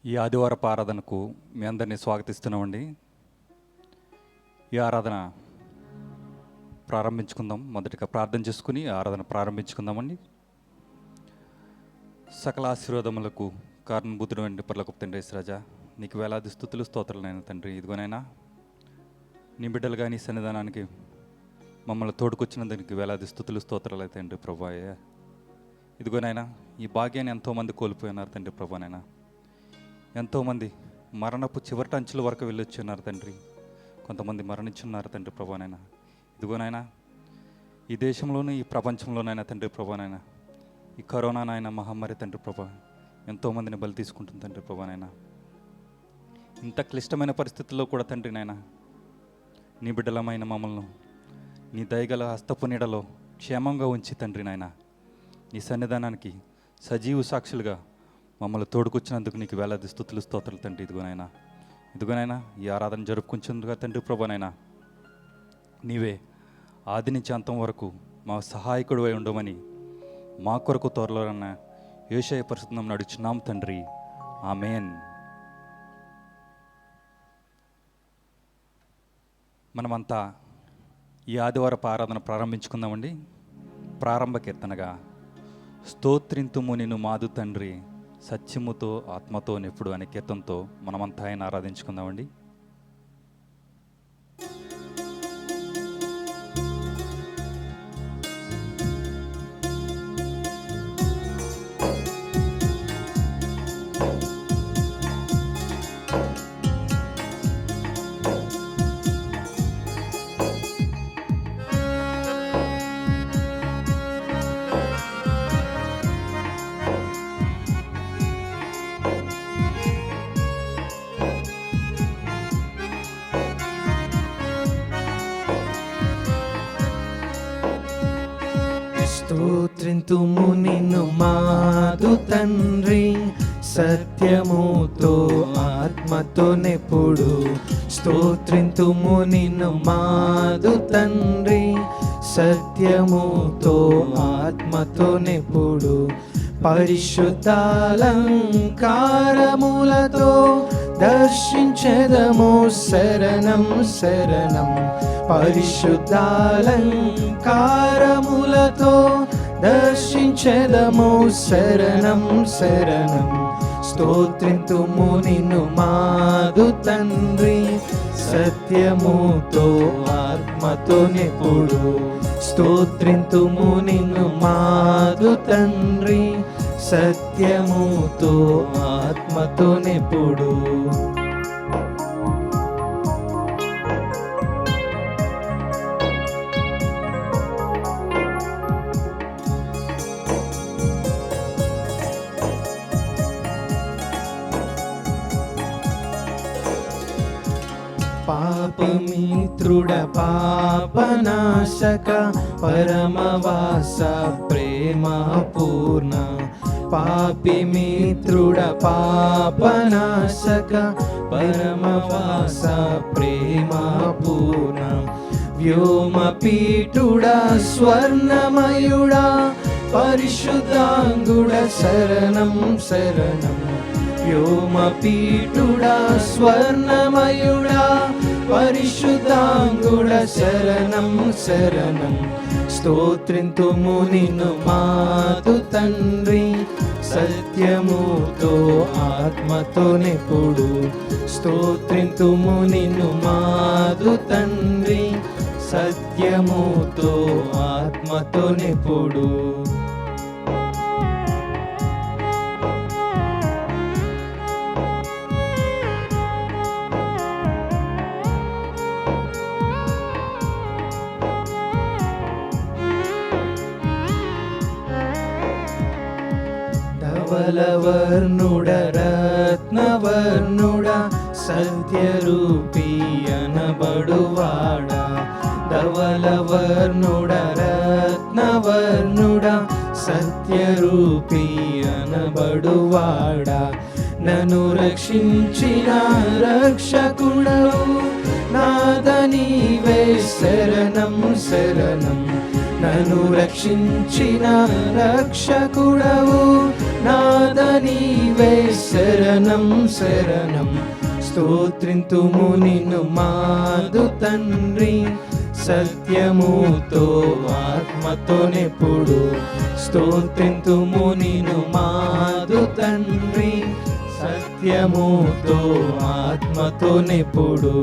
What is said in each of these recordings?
ఈ ఆదివారపు ఆరాధనకు మీ అందరినీ స్వాగతిస్తున్నామండి. ఈ ఆరాధన ప్రారంభించుకుందాం. మొదటిగా ప్రార్థన చేసుకుని ఆరాధన ప్రారంభించుకుందామండి. సకల ఆశీర్వాదములకు కారణభూతుడైన పరలోకపు తండ్రి యేసురాజా, నీకు వేలాది స్తుతులు స్తోత్రాలైన తండ్రి. ఇదిగోనైనా నీ బిడ్డలుగా నీ సన్నిధానానికి మమ్మల్ని తోడుకొచ్చినందుకు వేలాది స్తుతులు స్తోత్రాలు తండ్రి ప్రభువా. ఇదిగోనైనా ఈ భాగ్యాన్ని ఎంతోమంది కోల్పోయినారు తండ్రి ప్రభువనైనా. ఎంతోమంది మరణపు చివరి అంచుల వరకు వెళ్ళొచ్చి ఉన్నారు తండ్రి. కొంతమంది మరణించున్నారు తండ్రి ప్రభువనైనా. ఇదిగోనైనా ఈ దేశంలోనూ ఈ ప్రపంచంలోనైనా తండ్రి ప్రభువనైనా ఈ కరోనా నాయన మహమ్మారి తండ్రి ప్రభా ఎంతోమందిని బలి తీసుకుంటుంది తండ్రి ప్రభువనైనా. ఇంత క్లిష్టమైన పరిస్థితుల్లో కూడా తండ్రి నాయన నీ బిడ్డలమైన మమ్మల్ని నీ దయగల హస్తపు నీడలో క్షేమంగా ఉంచి తండ్రి నాయన నీ సన్నిధానానికి సజీవ సాక్షులుగా మమ్మల్ని తోడుకొచ్చినందుకు నీకు వేలాది స్తుతులు స్తోత్రాలు తండ్రి. ఇదిగోనైనా ఈ ఆరాధన జరుపుకుంటుందిగా తండ్రి ప్రభువనైనా నీవే ఆది నుంచి అంతం వరకు మా సహాయకుడు అయి ఉండమని మా కొరకు త్వరలోనైనా యేషయ పరిశుద్ధం నడుచున్నాం తండ్రి. ఆమేన్. మనమంతా ఈ ఆదివారపు ఆరాధన ప్రారంభించుకుందామండి. ప్రారంభ కీర్తనగా స్తోత్రింతుము నిన్ను మాదు తండ్రి సత్యముతో ఆత్మతో నెప్పుడు అనే కీర్తనతో మనమంతా ఆయన ఆరాధించుకుందామండి. స్తోత్రింతుము నిన్ను మాదు తండ్రి సత్యముతో ఆత్మతో నెప్పుడు. స్తోత్రింతుము నిన్ను మాదు తండ్రి సత్యముతో ఆత్మతో నెప్పుడు. పరిశుద్ధాలంకారములతో దర్శించెదము శరణం శరణం. పరిశుద్ధాలంకారములతో దర్శించెదము శరణం శరణం. స్తోత్రింతుము నిన్ను మాదు తండ్రి సత్యముతో ఆత్మతో నెప్పుడు. స్తోత్రింతుము నిన్ను మాదు తండ్రి సత్యముతో ఆత్మతో నెప్పుడు. పాపమిత్రుడ పాపనాశక పరమవాస ప్రేమ పూర్ణ. పాపిమిత్రుడ పాపనాశక పరమవాస ప్రేమ పూర్ణ. వ్యోమపీఠుడా స్వర్ణమయుడా పరిశుద్ధాంగుడ శరణం శరణం. వ్యోమపీఠుడా స్వర్ణమయుడా పరిశుద్ధాంగుడ శరణం శరణం. స్తోత్రింతుము నిన్ను మాదు తండ్రి సత్యముతో ఆత్మతో నెప్పుడు. స్తోత్రింతుము నిన్ను మాదు తండ్రి సత్యముతో ఆత్మతో నెప్పుడు. ధవలవర్ణుడ రత్నవర్ణుడ సత్యరూపీ అనబడువాడా. ధవలవర్ణుడ రత్నవర్ణుడ సత్యరూపీ అనబడువాడా. నన్ను రక్షించిన రక్షకుడవు నాద నీవే శరణం శరణం. నన్ను రక్షించిన రక్షకుడవు నాద నీవే శరణం శరణం. స్తోత్రింతుము నిన్ను మాదు తండ్రి, సత్యముతో ఆత్మతోనెప్పుడు. స్తోత్రింతుము నిన్ను మాదు తండ్రి, సత్యముతో ఆత్మతోనెప్పుడు.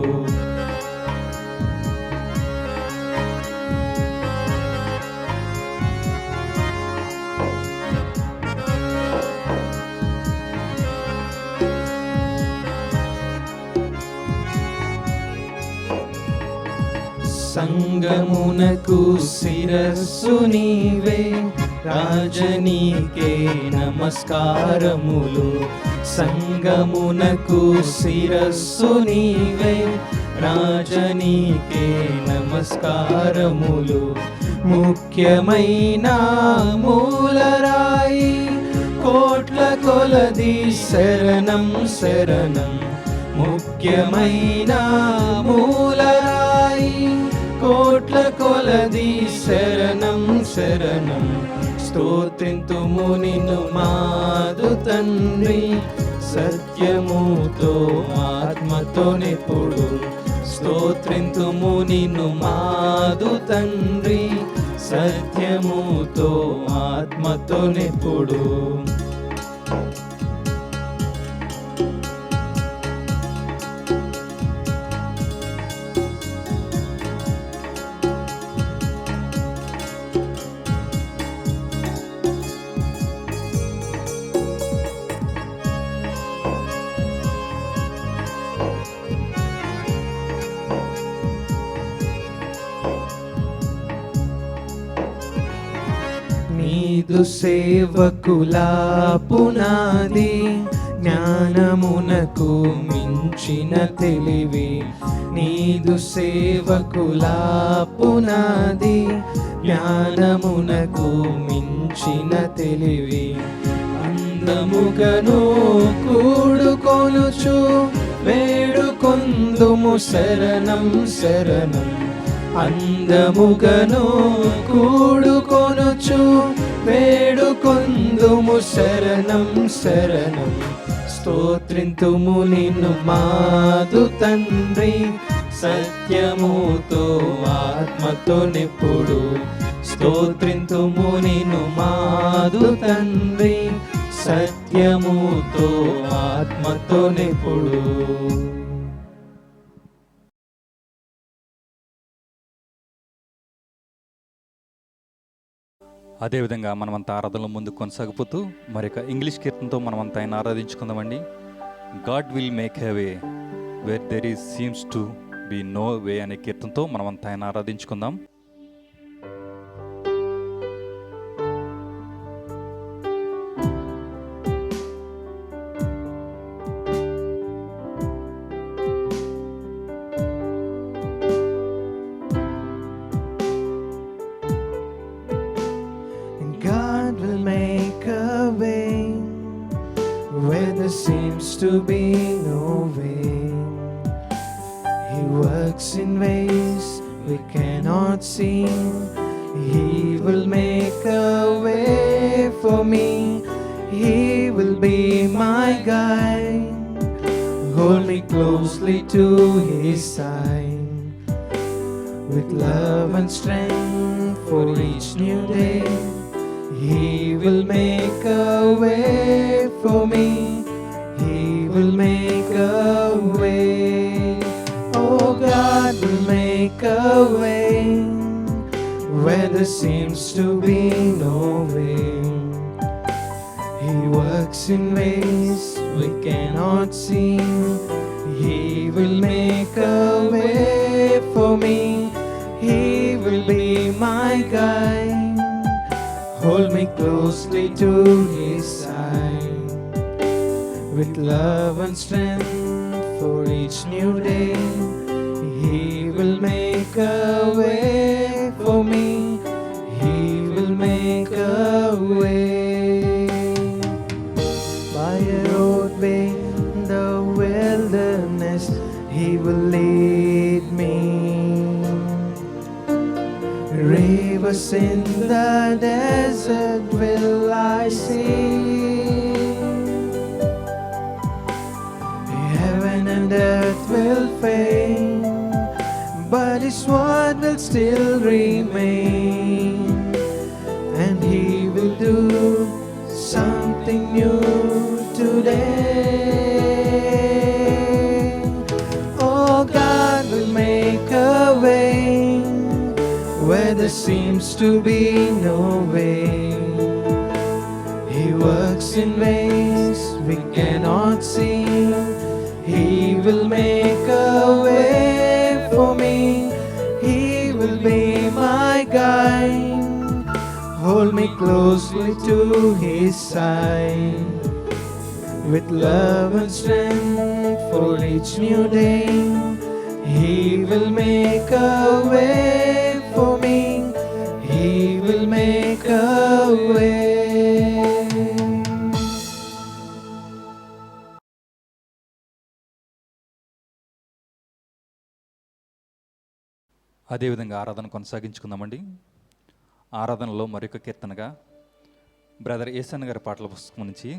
సంగమునకు శిరస్సు నీవే, రాజనీకే నమస్కారములు. సంగమునకు శిరస్సు నీవే, రాజనీకే నమస్కారములు. ముఖ్యమైన మూలరాయి, కోట్ల కొలది శరణం శరణం. ముఖ్యమైన మూలరాయి, కోట్ల కొలది శరణం శరణం. స్తోత్రింతుము నిన్ను మాదు తండ్రి, సత్యముతో ఆత్మతోనెప్పుడు. స్తోత్రింతుము నిన్ను మాదు తండ్రి, సత్యముతో ఆత్మతోనెప్పుడు. నీదు సేవకుల పునాది, జ్ఞానమునకు మించిన తెలివి. నీదు సేవకుల పునాది, జ్ఞానమునకు మించిన తెలివి. అందముగను కూడుకొనుచు వేడుకొందుము శరణం శరణం. అందముగను కూడుకొనుచు వేడుకొందుము శరణం శరణం. స్తోత్రింతుము నిన్ను మాదు తండ్రి, సత్యముతో ఆత్మతోనెప్పుడు. స్తోత్రింతుము నిన్ను మాదు తండ్రి, సత్యముతో ఆత్మతోనెప్పుడు. అదేవిధంగా మనమంతా ఆరాధనలో ముందు కొనసాగిపోతూ మరొక ఇంగ్లీష్ కీర్తనతో మనమంతా ఆయన ఆరాధించుకుందామండి. God will make a way where there is seems to be no way అనే కీర్తనతో మనమంతా ఆయన ఆరాధించుకుందాం. God will make a way where there seems to be no way. He works in ways we cannot see. He will make a way for me. He will be my guide. Hold me closely to His side. With love and strength for each new day, He will make a way for me. He will make a way. Oh, God will make a way where there seems to be no way. He works in ways we cannot see. He will make a way for me. He will be my guide. Hold me closely to His side. With love and strength for each new day, He will make a way for me. He will make a way. By a roadway in the wilderness, He will lead me. Rivers in the desert will I see. and earth will fade, but His word will still remain, and He will do something new today. Oh, God will make a way where there seems to be no way. He works in ways we cannot see. He will make a way for me. He will be my guide. Hold me closely to His side. With love and strength for each new day, He will make a way for me. He will make a way. అదేవిధంగా ఆరాధన కొనసాగించుకుందామండి. ఆరాధనలో మరొక కీర్తనగా brother ఏసన్ గారి పాటల పుస్తకం నుంచి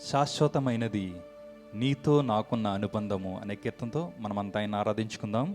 శాశ్వతమైనది నీతో నాకున్న అనుబంధము అనే కీర్తనతో మనమంతా ఆయన ఆరాధించుకుందాం.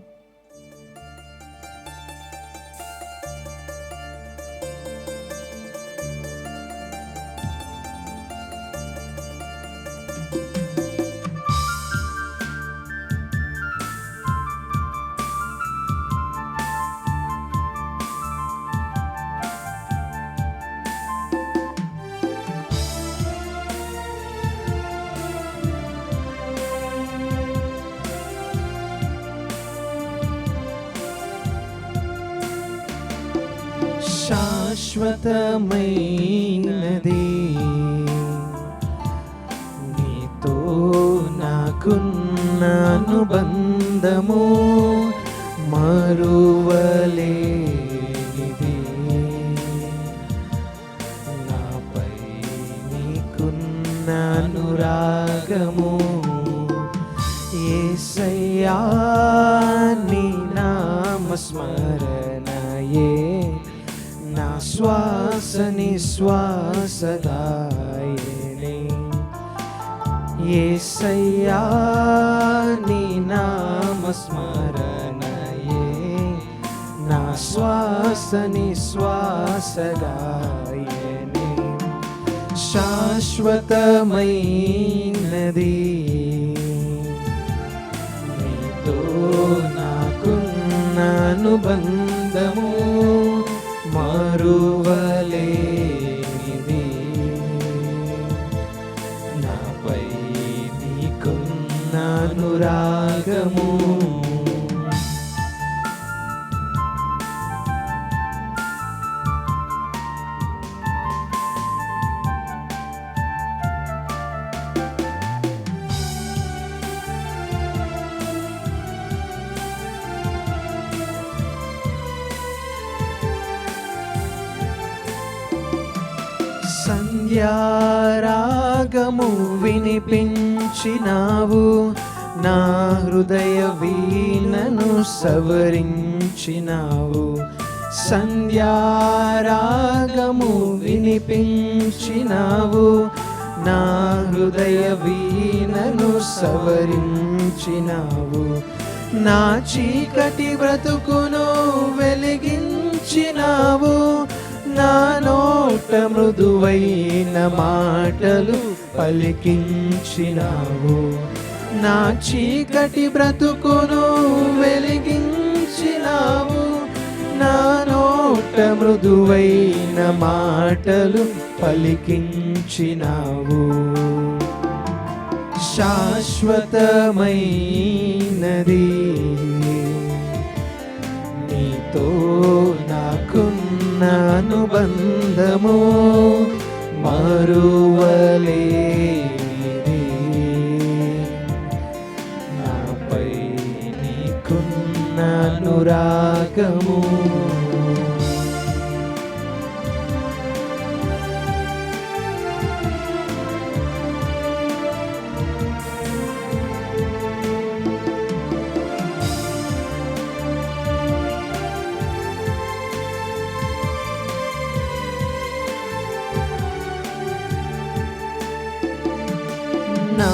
శాశ్వతమైనది నీతో నాకున్న అనుబంధము, మరువలేనిది. నాపై నీకున్న అనురాగము, యేసయ్యా నీ నామస్మరణయే నా శ్వాస నిశ్వాసదాయనే. యేసయ్యా నీ నామస్మరణయే నా శ్వాస నిశ్వాసదాయనే. శాశ్వతమైనది నీతో నాకున్న అనుబంధము, మరువలేనిది. నాపై నీకున్న అనురాగము, సంధ్యారాగము వినిపించినావు, నా హృదయ వీణను సవరించినావు. సంధ్యారాగము వినిపించినావు, నా హృదయ వీణను సవరించినావు. నా చీకటి బ్రతుకును వెలిగించినావు, నా నోట మృదువైన మాటలు పలికించినావు. నా చీకటి బ్రతుకును వెలిగించినావు, నా నోట మృదువైన మాటలు పలికించినావు. శాశ్వతమైనది నీతో నాకున్న అనుబంధము, మరువలేనిది. నాపై నీకున్న అనురాగము, నా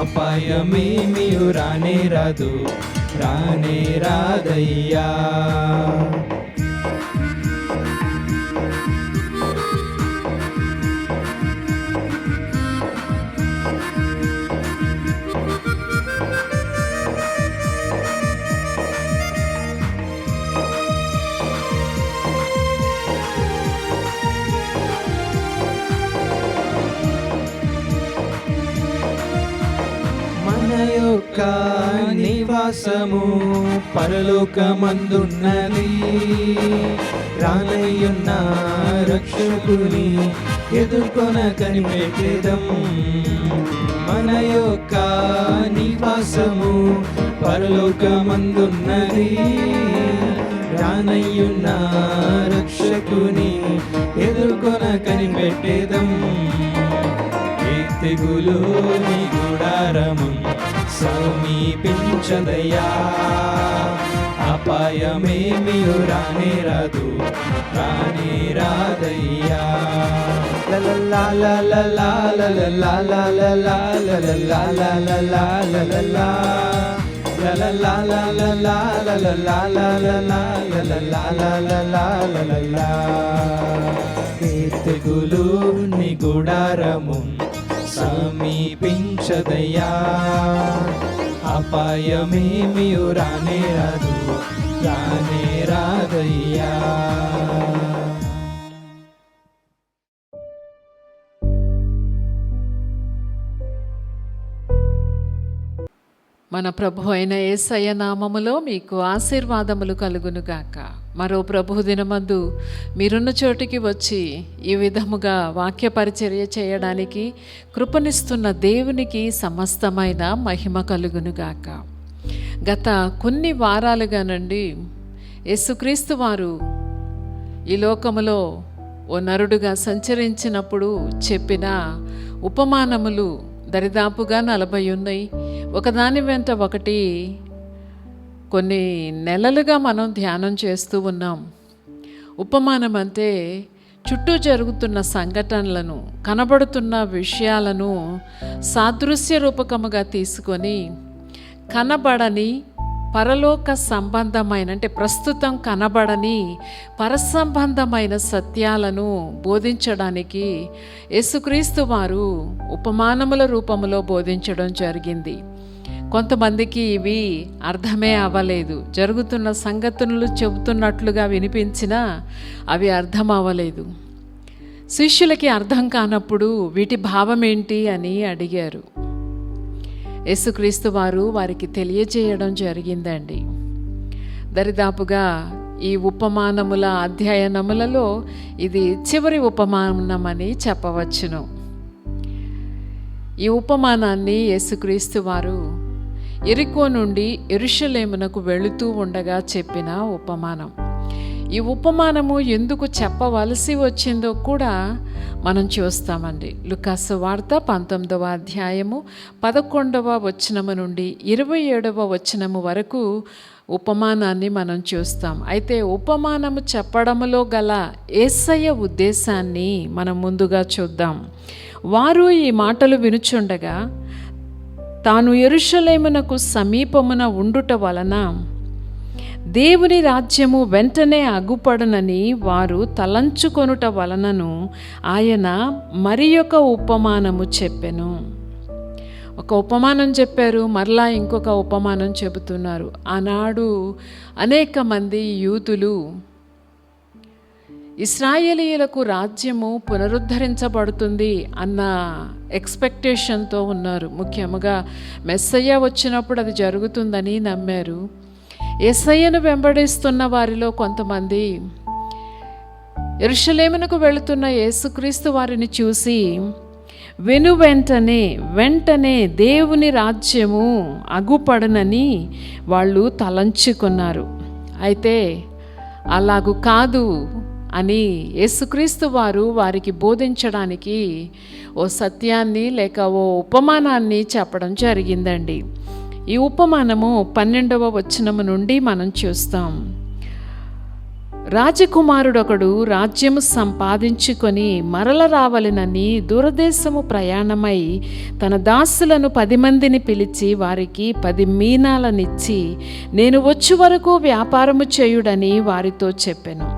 అపాయమేమియు రానే రాదు, రానే రాదయ్యా. మన యొక్క నివాసము పరలోకమందున్నది, రానయ్యున్న రక్షకుని ఎదుర్కొన కనిపెట్టేదం. మన యొక్క నివాసము పరలోకమందున్నది, రానయ్యున్న రక్షకుని ఎదుర్కొన కనిపెట్టేదం. ఏ తెగులు నీ గుడారము సమీపించదయ్యా, అపాయమేమియు రానే రాదు, రానే రాదయ్యా. లలలా లలలా లలలా లలలా లలలా లలలా లలలా లలలా లలలా లలలా లలలా లలలా లలలా లలలా. ఏ తెగులు నీ గుడారము సమీపించదయ్యా, అపాయమేమియు రానే రాదు, రానే రాదయ్యా. మన ప్రభు అయిన యేసయ్య నామములో మీకు ఆశీర్వాదములు కలుగునుగాక. మరో ప్రభు దినమందు మీరున్న చోటికి వచ్చి ఈ విధముగా వాక్య పరిచర్య చేయడానికి కృపనిస్తున్న దేవునికి సమస్తమైన మహిమ కలుగునుగాక. గత కొన్ని వారాలుగా నుండి యేసుక్రీస్తు వారు ఈ లోకములో ఓ నరుడుగా సంచరించినప్పుడు చెప్పిన ఉపమానములు దరిదాపుగా 40 ఉన్నాయి. ఒకదాని వెంట ఒకటి కొన్ని నెలలుగా మనం ధ్యానం చేస్తూ ఉన్నాం. ఉపమానం అంటే చుట్టూ జరుగుతున్న సంఘటనలను, కనబడుతున్న విషయాలను సాదృశ్య రూపకముగా తీసుకొని కనబడని పరలోక సంబంధమైన, అంటే ప్రస్తుతం కనబడని పరసంబంధమైన సత్యాలను బోధించడానికి యేసుక్రీస్తు వారు ఉపమానముల రూపంలో బోధించడం జరిగింది. కొంతమందికి ఇవి అర్థమే అవ్వలేదు. జరుగుతున్న సంగతులు చెబుతున్నట్లుగా వినిపించినా అవి అర్థం అవ్వలేదు. శిష్యులకి అర్థం కానప్పుడు వీటి భావం ఏంటి అని అడిగారు. యేసుక్రీస్తు వారు వారికి తెలియజేయడం జరిగిందండి. దరిదాపుగా ఈ ఉపమానముల అధ్యయనములలో ఇది చివరి ఉపమానమని చెప్పవచ్చును. ఈ ఉపమానాన్ని యేసుక్రీస్తు వారు యెరికో నుండి యెరూషలేమునకు వెళుతూ ఉండగా చెప్పిన ఉపమానం. ఈ ఉపమానము ఎందుకు చెప్పవలసి వచ్చిందో కూడా మనం చూస్తామండి. లూకాసు వార్త 19వ అధ్యాయము 11వ వచనము నుండి 27వ వచనము వరకు ఉపమానాన్ని మనం చూస్తాం. అయితే ఉపమానము చెప్పడములో గల యేసయ్య ఉద్దేశాన్ని మనం ముందుగా చూద్దాం. వారు ఈ మాటలు వినుచుండగా తాను యెరూషలేమునకు సమీపమున ఉండుట వలన దేవుని రాజ్యము వెంటనే అగుపడునని వారు తలంచుకొనుట వలనను ఆయన మరి ఒక ఉపమానము చెప్పెను. ఒక ఉపమానం చెప్పారు, మరలా ఇంకొక ఉపమానం చెబుతున్నారు. ఆనాడు అనేక మంది యూదులు ఇశ్రాయేలీయులకు రాజ్యము పునరుద్ధరించబడుతుంది అన్న ఎక్స్పెక్టేషన్తో ఉన్నారు. ముఖ్యముగా మెస్సయ్య వచ్చినప్పుడు అది జరుగుతుందని నమ్మారు. యేసయ్యను వెంబడిస్తున్న వారిలో కొంతమంది యెరూషలేమునకు వెళుతున్న యేసుక్రీస్తు వారిని చూసి వెంటనే దేవుని రాజ్యము అగుపడనని వాళ్ళు తలంచుకున్నారు. అయితే అలాగు కాదు అని యేసుక్రీస్తు వారు వారికి బోధించడానికి ఓ సత్యాన్ని లేక ఓ ఉపమానాన్ని చెప్పడం జరిగిందండి. ఈ ఉపమానము 12వ వచనము నుండి మనం చూస్తాం. రాజకుమారుడొకడు రాజ్యము సంపాదించుకొని మరల రావలెనని దూరదేశము ప్రయాణమై తన దాసులను 10 మందిని పిలిచి వారికి 10 మీనాలనిచ్చి నేను వచ్చి వరకు వ్యాపారము చేయుడని వారితో చెప్పెను.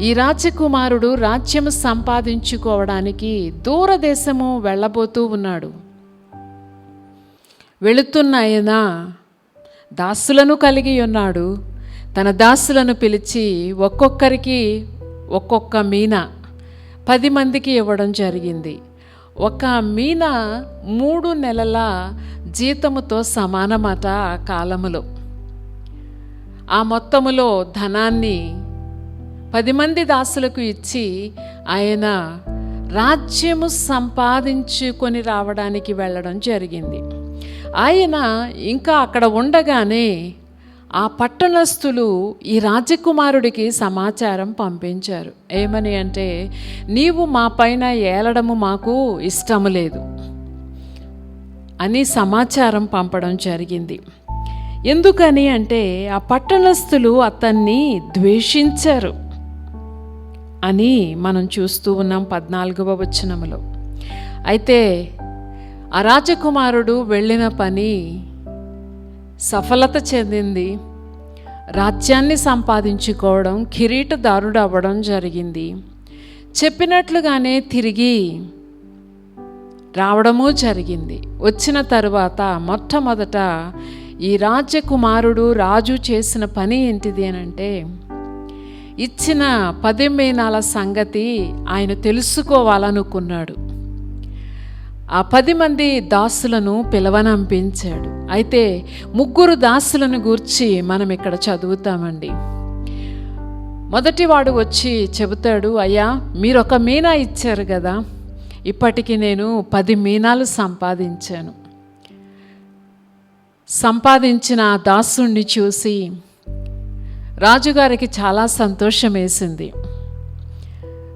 ఈ రాజకుమారుడు రాజ్యము సంపాదించుకోవడానికి దూరదేశము వెళ్ళబోతూ ఉన్నాడు. వెళుతున్న ఆయన దాసులను కలిగి ఉన్నాడు. తన దాసులను పిలిచి ఒక్కొక్కరికి ఒక్కొక్క మీన 10 మందికి ఇవ్వడం జరిగింది. ఒక మీన 3 నెలల జీతముతో సమానమట ఆ కాలములో. ఆ మొత్తములో ధనాన్ని 10 మంది దాసులకు ఇచ్చి ఆయన రాజ్యము సంపాదించుకొని రావడానికి వెళ్ళడం జరిగింది. ఆయన ఇంకా అక్కడ ఉండగానే ఆ పట్టణస్థులు ఈ రాజకుమారుడికి సమాచారం పంపించారు. ఏమని అంటే, నీవు మా పైన ఏలడము మాకు ఇష్టము లేదు అని సమాచారం పంపడం జరిగింది. ఎందుకని అంటే ఆ పట్టణస్థులు అతన్ని ద్వేషించారు అని మనం చూస్తూ ఉన్నాం 14వ వచనములో. అయితే ఆ రాజకుమారుడు వెళ్ళిన పని సఫలత చెందింది. రాజ్యాన్ని సంపాదించుకోవడం, కిరీటదారుడు అవ్వడం జరిగింది. చెప్పినట్లుగానే తిరిగి రావడము జరిగింది. వచ్చిన తరువాత మొట్టమొదట ఈ రాజకుమారుడు రాజు చేసిన పని ఏంటిది అని అంటే, ఇచ్చిన 10 మీనాల సంగతి ఆయన తెలుసుకోవాలనుకున్నాడు. ఆ 10 మంది దాసులను పిలవనంపించాడు. అయితే 3 దాసులను గూర్చి మనం ఇక్కడ చదువుతామండి. మొదటివాడు వచ్చి చెబుతాడు, అయ్యా మీరు 1 మీనా ఇచ్చారు కదా, ఇప్పటికి నేను 10 మీనాలు సంపాదించాను. సంపాదించిన ఆ దాసుణ్ణి చూసి రాజుగారికి చాలా సంతోషం వేసింది.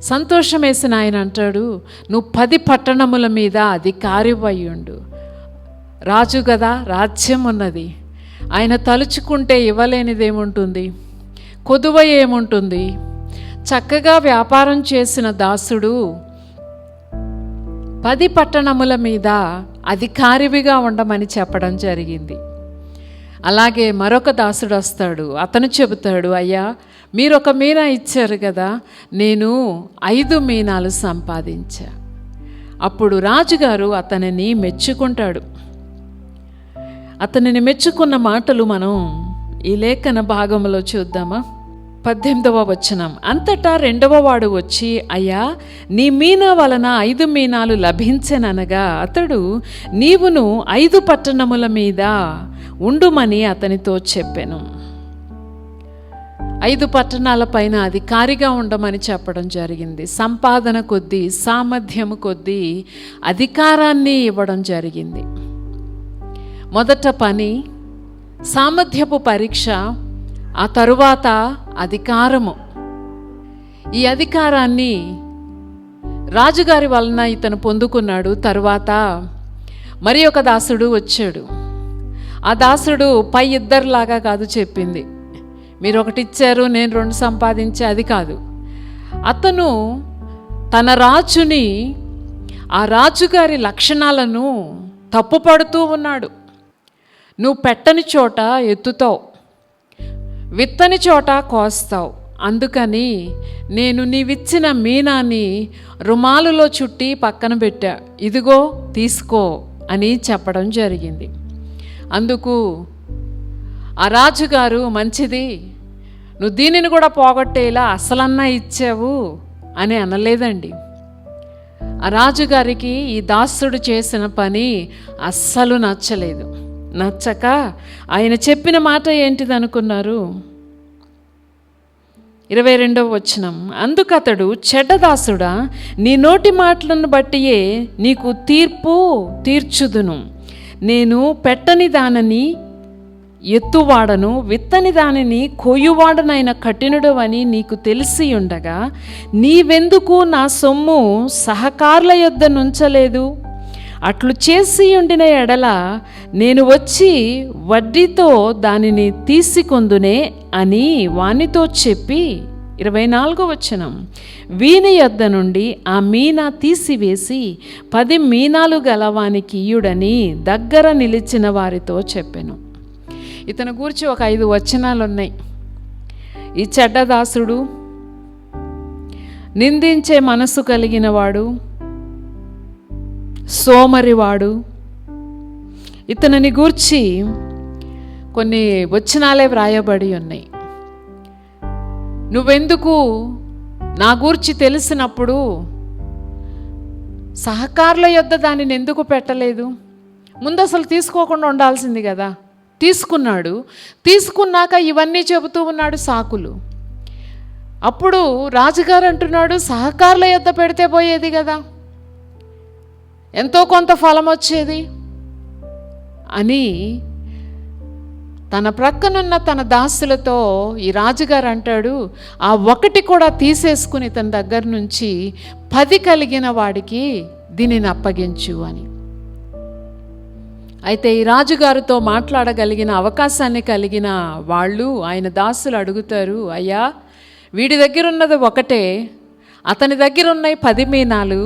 సంతోషం వేసిన ఆయన అంటాడు, నువ్వు 10 పట్టణముల మీద అధికారివయ్యుండు. రాజు కదా, రాజ్యం ఉన్నది. ఆయన తలుచుకుంటే ఇవ్వలేనిదేముంటుంది, కొదువ ఏముంటుంది. చక్కగా వ్యాపారం చేసిన దాసుడు 10 పట్టణముల మీద అధికారివిగా ఉండమని చెప్పడం జరిగింది. అలాగే మరొక దాసుడు వస్తాడు. అతను చెబుతాడు, అయ్యా మీరు 1 మీనా ఇచ్చారు కదా, నేను 5 మీనాలు సంపాదించా. అప్పుడు రాజుగారు అతనిని మెచ్చుకుంటాడు. అతనిని మెచ్చుకున్న మాటలు మనం ఈ లేఖన భాగంలో చూద్దామా. 18వ వచనం, అంతటా 2వ వాడు వచ్చి, అయ్యా నీ మీనా వలన 5 మీనాలు లభించెననగా అతడు నీవును 5 పట్టణముల మీద ఉండుమని అతనితో చెప్పెను. 5 పట్టణాల పైన అధికారిగా ఉండమని చెప్పడం జరిగింది. సంపాదన కొద్దీ, సామర్థ్యము కొద్దీ అధికారాన్ని ఇవ్వడం జరిగింది. మొదట పని, సామర్థ్యపు పరీక్ష, ఆ తరువాత అధికారము. ఈ అధికారాన్ని రాజుగారి వలన ఇతను పొందుకున్నాడు. తరువాత మరి ఒక దాసుడు వచ్చాడు. ఆ దాసుడు పై ఇద్దరిలాగా కాదు చెప్పింది, మీరు 1 ఇచ్చారు నేను 2 సంపాదించే, అది కాదు. అతను తన రాజుని, ఆ రాజుగారి లక్షణాలను తప్పుపడుతూ ఉన్నాడు. నువ్వు పెట్టని చోట ఎత్తుతావు, విత్తని చోట కోస్తావు, అందుకని నేను నీవిచ్చిన మీనాన్ని రుమాలులో చుట్టి పక్కన పెట్టా, ఇదిగో తీసుకో అని చెప్పడం జరిగింది. అందుకు ఆ రాజుగారు, మంచిది, నువ్వు దీనిని కూడా పోగొట్టేలా అసలన్నా ఇచ్చావు అని అనలేదండి. ఆ రాజుగారికి ఈ దాసుడు చేసిన పని అస్సలు నచ్చలేదు. నచ్చక ఆయన చెప్పిన మాట ఏంటిదనుకున్నారు? 22వ వచనం, అందుకతడు, చెడ్డదాసుడా, నీ నోటి మాటలను బట్టియే నీకు తీర్పు తీర్చుదును. నేను పెట్టని దానని ఎత్తువాడను, విత్తని దానిని కోయువాడనైన కఠినుడు అని నీకు తెలిసి ఉండగా నీవెందుకు నా సొమ్ము సహకారుల యొద్ద నుంచలేదు? అట్లు చేసి ఉండిన ఎడల నేను వచ్చి వడ్డీతో దానిని తీసుకొందునే అని వానితో చెప్పి 24వ వచనం, వీని యొద్ద నుండి ఆ మీనా తీసివేసి 10 మీనాలు గలవానికి ఇయ్యుడని దగ్గర నిలిచిన వారితో చెప్పెను. ఇతను గూర్చి ఒక 5 వచనాలు ఉన్నాయి. ఈ చెడ్డదాసుడు, నిందించే మనసు కలిగిన వాడు, సోమరివాడు, ఇతనిని గూర్చి కొన్ని వచనాలే వ్రాయబడి ఉన్నాయి. నువ్వెందుకు నా గూర్చి తెలిసినప్పుడు సహకారుల యొద్ద దానిని ఎందుకు పెట్టలేదు? ముందు అసలు తీసుకోకుండా ఉండాల్సింది కదా. తీసుకున్నాడు. తీసుకున్నాక ఇవన్నీ చెబుతూ ఉన్నాడు సాకులు. అప్పుడు రాజుగారు అంటున్నాడు, సహకారుల యొద్ద పెడితే పోయేది కదా, ఎంతో కొంత ఫలం వచ్చేది అని తన ప్రక్కనున్న తన దాసులతో ఈ రాజుగారు అంటాడు, ఆ ఒకటి కూడా తీసేసుకుని తన దగ్గర నుంచి 10 కలిగిన వాడికి దీనిని అప్పగించు అని. అయితే ఈ రాజుగారితో మాట్లాడగలిగిన అవకాశాన్ని కలిగిన వాళ్ళు, ఆయన దాసులు అడుగుతారు, అయ్యా వీడి దగ్గర ఉన్నది ఒకటే, అతని దగ్గర ఉన్నాయి 10 మీనాలు,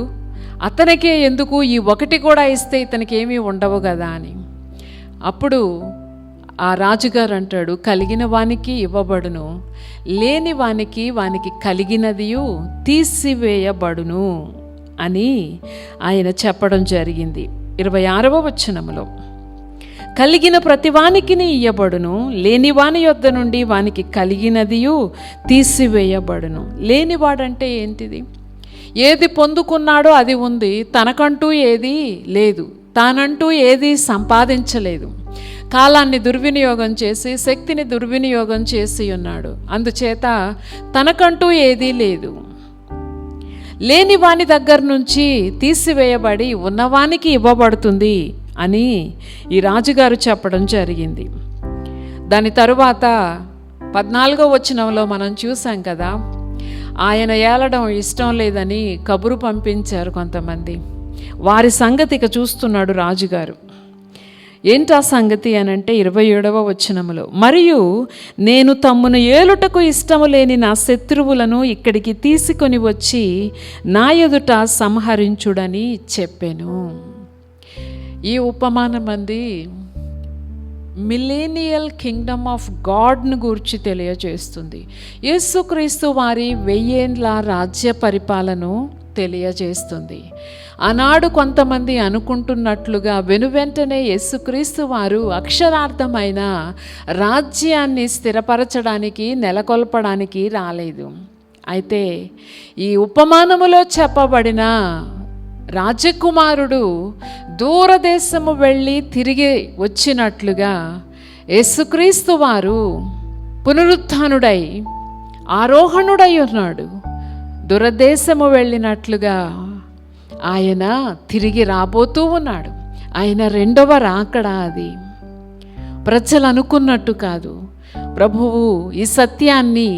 అతనికే ఎందుకు ఈ ఒకటి కూడా ఇస్తే ఇతనికి ఏమీ ఉండవు కదా అని. అప్పుడు ఆ రాజుగారు అంటాడు, కలిగిన వానికి ఇవ్వబడును, లేని వానికి కలిగినదియు తీసివేయబడును అని ఆయన చెప్పడం జరిగింది. 26వ వచనములో, కలిగిన ప్రతి వానికి ఇయ్యబడును, లేని వాని యొద్ద నుండి వానికి కలిగినదియు తీసివేయబడును. లేనివాడంటే ఏంటిది? ఏది పొందుకున్నాడో అది ఉంది, తనకంటూ ఏది లేదు, తానంటూ ఏది సంపాదించలేదు, కాలాన్ని దుర్వినియోగం చేసి శక్తిని దుర్వినియోగం చేసి ఉన్నాడు. అందుచేత తనకంటూ ఏదీ లేదు. లేని వాని దగ్గర నుంచి తీసివేయబడి ఉన్నవానికి ఇవ్వబడుతుంది అని ఈ రాజుగారు చెప్పడం జరిగింది. దాని తరువాత 14వ వచనంలో మనం చూసాం కదా, ఆయన ఏలడం ఇష్టం లేదని కబురు పంపించారు కొంతమంది. వారి సంగతి ఇక చూస్తున్నాడు రాజుగారు. ఏంటా సంగతి అని అంటే 27వ వచనములో, మరియు నేను తమ్మును ఏలుటకు ఇష్టము లేని నా శత్రువులను ఇక్కడికి తీసుకొని వచ్చి నా ఎదుట సంహరించుడని చెప్పాను. ఈ ఉపమానం అంది మిలేనియల్ కింగ్డమ్ ఆఫ్ గాడ్ను గూర్చి తెలియజేస్తుంది. యేసుక్రీస్తు వారి 1000 ఏండ్ల రాజ్య పరిపాలన తెలియజేస్తుంది. ఆనాడు కొంతమంది అనుకుంటున్నట్లుగా వెనువెంటనే యేసుక్రీస్తు వారు అక్షరార్థమైన రాజ్యాన్ని స్థిరపరచడానికి, నెలకొల్పడానికి రాలేదు. అయితే ఈ ఉపమానములో చెప్పబడిన రాజకుమారుడు దూరదేశము వెళ్ళి తిరిగి వచ్చినట్లుగా యేసుక్రీస్తు వారు పునరుత్థానుడై ఆరోహణుడై ఉన్నాడు. దురదేశము వెళ్ళినట్లుగా ఆయన తిరిగి రాబోతూ ఉన్నాడు. ఆయన 2వ రాకడ అది. ప్రజలు అనుకున్నట్టు కాదు. ప్రభువు ఈ సత్యాన్ని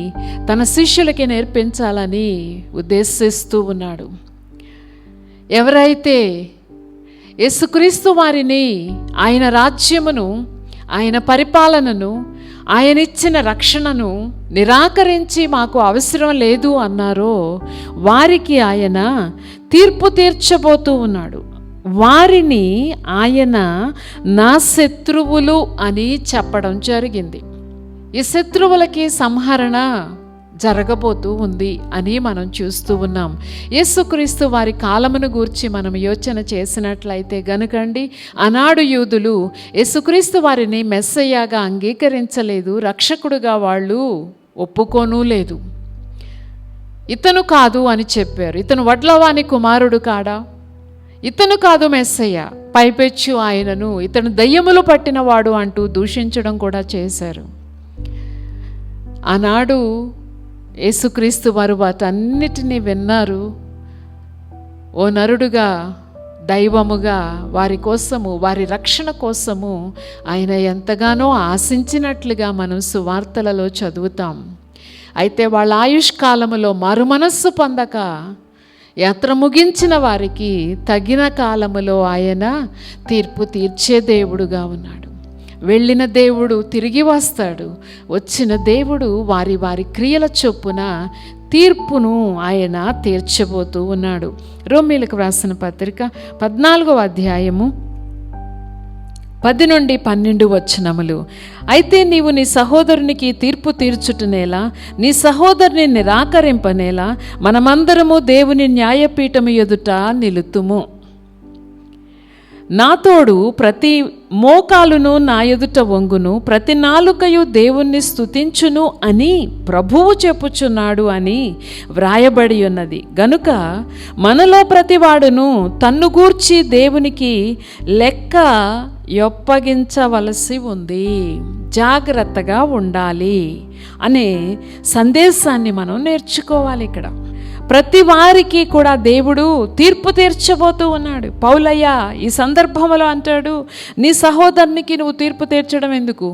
తన శిష్యులకి నేర్పించాలని ఉద్దేశిస్తూ ఉన్నాడు. ఎవరైతే యేసుక్రీస్తు వారిని, ఆయన రాజ్యమును, ఆయన పరిపాలనను, ఆయన ఇచ్చిన రక్షణను నిరాకరించి మాకు అవసరం లేదు అన్నారో వారికి ఆయన తీర్పు తీర్చబోతూ ఉన్నాడు. వారిని ఆయన నా శత్రువులు అని చెప్పడం జరిగింది. ఈ శత్రువులకి సంహరణ జరగబోతూ ఉంది అని మనం చూస్తూ ఉన్నాం. యేసుక్రీస్తు వారి కాలమును గూర్చి మనం యోచన చేసినట్లయితే గనుకండి, ఆనాడు యూదులు యేసుక్రీస్తు వారిని మెస్సయ్యగా అంగీకరించలేదు, రక్షకుడుగా వాళ్ళు ఒప్పుకోనూ లేదు. ఇతను కాదు అని చెప్పారు. ఇతను వడ్లవాని కుమారుడు కాడా, ఇతను కాదు మెస్సయ్య, పైపెచ్చు ఆయనను ఇతను దయ్యములు పట్టినవాడు అంటూ దూషించడం కూడా చేశారు. ఆనాడు యేసుక్రీస్తు వారు వాటన్నిటినీ విన్నారు. ఓ నరుడుగా, దైవముగా వారి కోసము, వారి రక్షణ కోసము ఆయన ఎంతగానో ఆశించినట్లుగా మనం సువార్తలలో చదువుతాం. అయితే వాళ్ళ ఆయుష్కాలములో మరుమనస్సు పొందక యాత్ర ముగించిన వారికి తగిన కాలములో ఆయన తీర్పు తీర్చే దేవుడుగా ఉన్నాడు. వెళ్ళిన దేవుడు తిరిగి వస్తాడు. వచ్చిన దేవుడు వారి వారి క్రియల చొప్పున తీర్పును ఆయన తీర్చబోతూ ఉన్నాడు. రోమీయులకు వ్రాసిన పత్రిక 14వ అధ్యాయము 10 నుండి 12 వచనములు. అయితే నీవు నీ సహోదరునికి తీర్పు తీర్చుటనేలా, నీ సహోదరుని నిరాకరింపనేలా మనమందరము దేవుని న్యాయపీఠము ఎదుట నిలుతుము. నా తోడు ప్రతి మోకాలును నా ఎదుట వంగును, ప్రతి నాలుకయు దేవుణ్ణి స్తుతించును అని ప్రభువు చెప్పుచున్నాడు అని వ్రాయబడి ఉన్నది. గనుక మనలో ప్రతివాడును తన్ను గూర్చి దేవునికి లెక్క ఒప్పగించవలసి ఉంది. జాగ్రత్తగా ఉండాలి అనే సందేశాన్ని మనం నేర్చుకోవాలి. ఇక్కడ ప్రతి వారికి కూడా దేవుడు తీర్పు తీర్చబోతూ ఉన్నాడు. పౌలయ్య ఈ సందర్భంలో అంటాడు, నీ సహోదరునికి నువ్వు తీర్పు తీర్చడం ఎందుకు?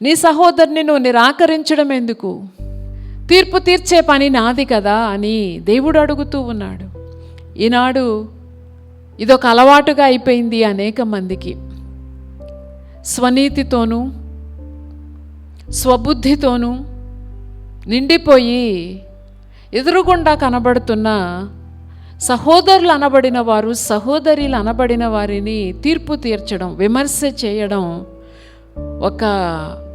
నీ సహోదరుని నువ్వు నిరాకరించడం ఎందుకు? తీర్పు తీర్చే పని నాది కదా అని దేవుడు అడుగుతూ ఉన్నాడు. ఈనాడు ఇదొక అలవాటుగా అయిపోయింది అనేక మందికి. స్వనీతితోనూ స్వబుద్ధితోనూ నిండిపోయి ఎదురుగుండా కనబడుతున్న సహోదరులు అనబడిన వారు, సహోదరులు అనబడిన వారిని తీర్పు తీర్చడం, విమర్శ చేయడం ఒక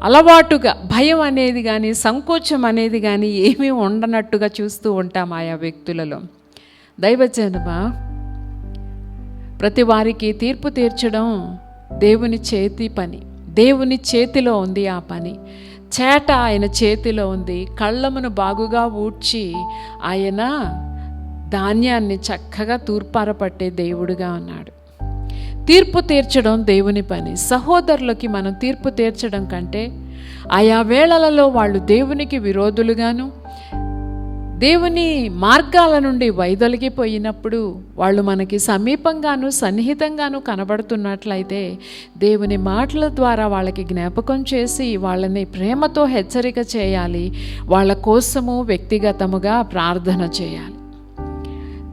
అలవాటుగా, భయం అనేది కానీ సంకోచం అనేది కానీ ఏమీ ఉండనట్టుగా చూస్తూ ఉంటాం ఆయా వ్యక్తులలో. దైవజనమా, ప్రతి వారికి తీర్పు తీర్చడం దేవుని చేతి పని. దేవుని చేతిలో ఉంది ఆ పని. చేట ఆయన చేతిలో ఉంది. కళ్ళమును బాగుగా ఊడ్చి ఆయన ధాన్యాన్ని చక్కగా తూర్పారపట్టే దేవుడుగా ఉన్నాడు. తీర్పు తీర్చడం దేవుని పని. సహోదరులకి మనం తీర్పు తీర్చడం కంటే ఆయా వేళలలో వాళ్ళు దేవునికి విరోధులుగాను, దేవుని మార్గాల నుండి వైదొలిగిపోయినప్పుడు వాళ్ళు మనకి సమీపంగాను సన్నిహితంగాను కనబడుతున్నట్లయితే దేవుని మాటల ద్వారా వాళ్ళకి జ్ఞాపకం చేసి వాళ్ళని ప్రేమతో హెచ్చరిక చేయాలి. వాళ్ళ కోసము వ్యక్తిగతముగా ప్రార్థన చేయాలి.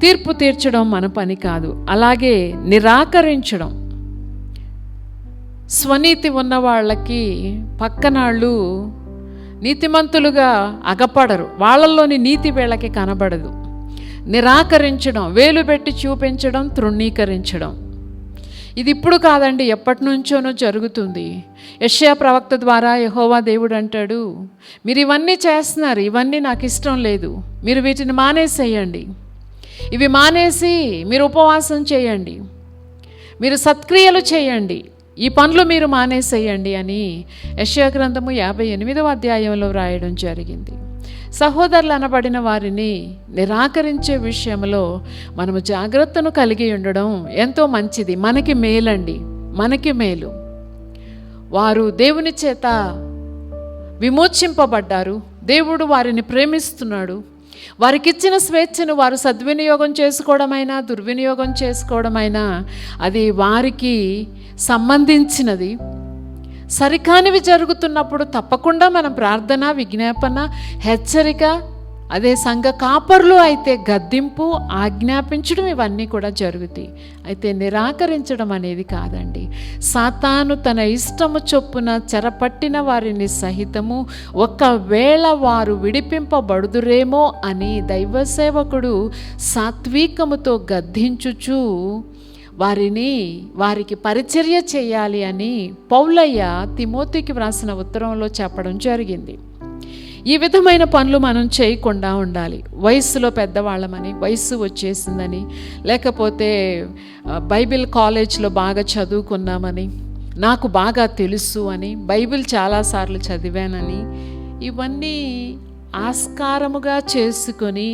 తీర్పు తీర్చడం మన పని కాదు. అలాగే నిరాకరించడం. స్వనీతి ఉన్న వాళ్ళకి పక్కనాళ్ళు నీతిమంతులుగా అగపడరు. వాళ్ళల్లోని నీతి వీళ్ళకి కనబడదు. నిరాకరించడం, వేలు పెట్టి చూపించడం, తృణీకరించడం, ఇది ఇప్పుడు కాదండి, ఎప్పటి నుంచోనో జరుగుతుంది. యెషయా ప్రవక్త ద్వారా యెహోవా దేవుడు అంటాడు, మీరు ఇవన్నీ చేస్తున్నారు, ఇవన్నీ నాకు ఇష్టం లేదు, మీరు వీటిని మానేసేయండి, ఇవి మానేసి మీరు ఉపవాసం చేయండి, మీరు సత్క్రియలు చేయండి, ఈ పనులు మీరు మానేసేయండి అని యెషయా గ్రంథము 58వ అధ్యాయంలో రాయడం జరిగింది. సహోదరులు అనబడిన వారిని నిరాకరించే విషయంలో మనము జాగ్రత్తను కలిగి ఉండడం ఎంతో మంచిది. మనకి మేలండి, మనకి మేలు. వారు దేవుని చేత విమోచింపబడ్డారు. దేవుడు వారిని ప్రేమిస్తున్నాడు. వారికిచ్చిన స్వేచ్ఛను వారు సద్వినియోగం చేసుకోవడమైనా దుర్వినియోగం చేసుకోవడమైనా అది వారికి సంబంధించినది. సరికానివి జరుగుతున్నప్పుడు తప్పకుండా మనం ప్రార్థన, విజ్ఞాపన, హెచ్చరిక, అదే సంఘ కాపరులు అయితే గద్దింపు, ఆజ్ఞాపించడం, ఇవన్నీ కూడా జరుగుతాయి. అయితే నిరాకరించడం అనేది కాదండి. సాతాను తన ఇష్టము చొప్పున చెరపట్టిన వారిని సహితము ఒకవేళ వారు విడిపింపబడుదురేమో అని దైవ సేవకుడు సాత్వికముతో గద్దించుచు వారికి పరిచర్య చేయాలి అని పౌలయ్య తిమోతికి వ్రాసిన ఉత్తరంలో చెప్పడం జరిగింది. ఈ విధమైన పనులు మనం చేయకుండా ఉండాలి. వయస్సులో పెద్దవాళ్ళమని, వయస్సు వచ్చేసిందని, లేకపోతే బైబిల్ కాలేజ్లో బాగా చదువుకున్నామని, నాకు బాగా తెలుసు అని, బైబిల్ చాలాసార్లు చదివానని, ఇవన్నీ ఆస్కారముగా చేసుకొని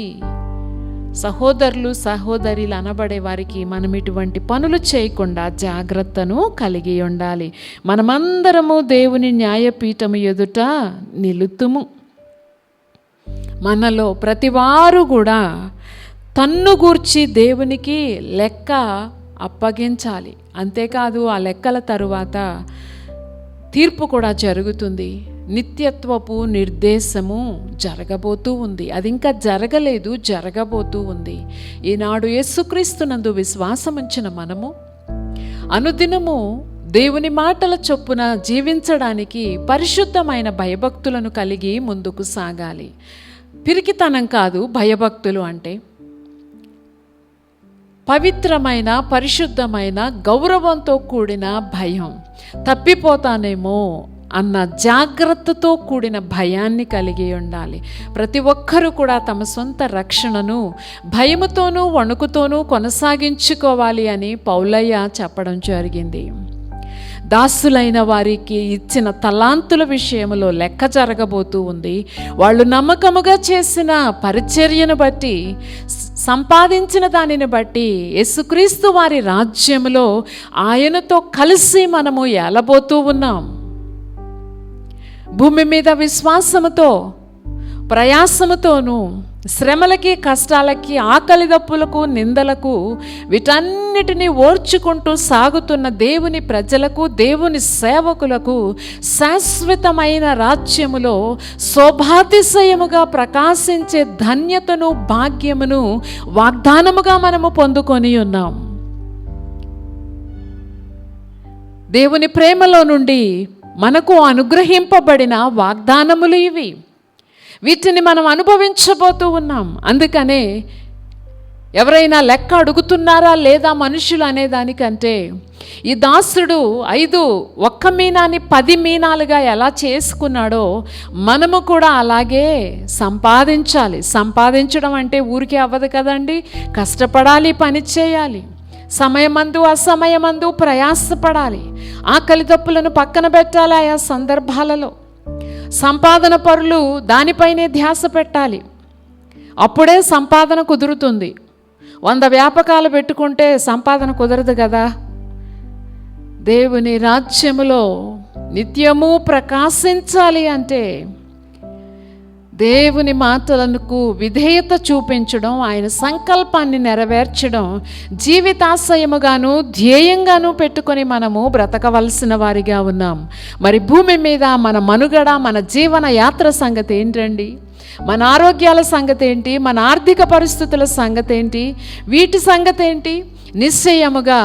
సహోదరులు సహోదరులు అనబడే వారికి మనం ఇటువంటి పనులు చేయకుండా జాగ్రత్తను కలిగి ఉండాలి. మనమందరము దేవుని న్యాయపీఠము ఎదుట నిలుతుము. మనలో ప్రతివారు కూడా తన్ను గూర్చి దేవునికి లెక్క అప్పగించాలి. అంతేకాదు, ఆ లెక్కల తరువాత తీర్పు కూడా జరుగుతుంది. నిత్యత్వపు నిర్దేశము జరగబోతూ ఉంది. అది ఇంకా జరగలేదు, జరగబోతూ ఉంది. ఈనాడు యేసుక్రీస్తునందు విశ్వాసం ఉంచిన మనము అనుదినము దేవుని మాటల చొప్పున జీవించడానికి పరిశుద్ధమైన భయభక్తులను కలిగి ముందుకు సాగాలి. పిరికితనం కాదు భయభక్తులు అంటే. పవిత్రమైన, పరిశుద్ధమైన, గౌరవంతో కూడిన భయం. తప్పిపోతానేమో అన్న జాగ్రత్తతో కూడిన భయాన్ని కలిగి ఉండాలి. ప్రతి ఒక్కరూ కూడా తమ సొంత రక్షణను భయముతోనూ వణుకుతోనూ కొనసాగించుకోవాలి అని పౌలయ్య చెప్పడం జరిగింది. దాసులైన వారికి ఇచ్చిన తలాంతుల విషయంలో లెక్క జరగబోతూ ఉంది. వాళ్ళు నమ్మకముగా చేసిన పరిచర్యను బట్టి, సంపాదించిన దానిని బట్టి యేసుక్రీస్తు వారి రాజ్యములో ఆయనతో కలిసి మనము ఏలబోతూ ఉన్నాం. భూమి మీద విశ్వాసముతో, ప్రయాసముతోనూ, శ్రమలకి, కష్టాలకి, ఆకలి దప్పులకు, నిందలకు, వీటన్నిటినీ ఓర్చుకుంటూ సాగుతున్న దేవుని ప్రజలకు, దేవుని సేవకులకు శాశ్వతమైన రాజ్యములో శోభాతిశయముగా ప్రకాశించే ధన్యతను, భాగ్యమును వాగ్దానముగా మనము పొందుకొని ఉన్నాం. దేవుని ప్రేమలో నుండి మనకు అనుగ్రహింపబడిన వాగ్దానములు ఇవి. వీటిని మనం అనుభవించబోతూ ఉన్నాం. అందుకనే ఎవరైనా లెక్క అడుగుతున్నారా లేదా మనుషులు అనే దానికంటే, ఈ దాసుడు 5 ఒక్క మీనాన్ని 10 మీనాలుగా ఎలా చేసుకున్నాడో మనము కూడా అలాగే సంపాదించాలి. సంపాదించడం అంటే ఊరికే అవ్వదు కదండి. కష్టపడాలి, పని చేయాలి, సమయమందు అసమయమందు ప్రయాసపడాలి, ఆకలి దప్పులను పక్కన పెట్టాలి. ఆయా సందర్భాలలో సంపాదన పరులు దానిపైనే ధ్యాస పెట్టాలి. అప్పుడే సంపాదన కుదురుతుంది. 100 వ్యాపకాలు పెట్టుకుంటే సంపాదన కుదరదు కదా. దేవుని రాజ్యములో నిత్యము ప్రకాశించాలి అంటే దేవుని మాటలకు విధేయత చూపించడం, ఆయన సంకల్పాన్ని నెరవేర్చడం జీవితాశయముగాను ధ్యేయంగాను పెట్టుకొని మనము బ్రతకవలసిన వారిగా ఉన్నాం. మరి భూమి మీద మన మనుగడ, మన జీవన యాత్ర సంగతి ఏంటండి? మన ఆరోగ్యాల సంగతి ఏంటి? మన ఆర్థిక పరిస్థితుల సంగతి ఏంటి? వీటి సంగతి ఏంటి? నిశ్చయముగా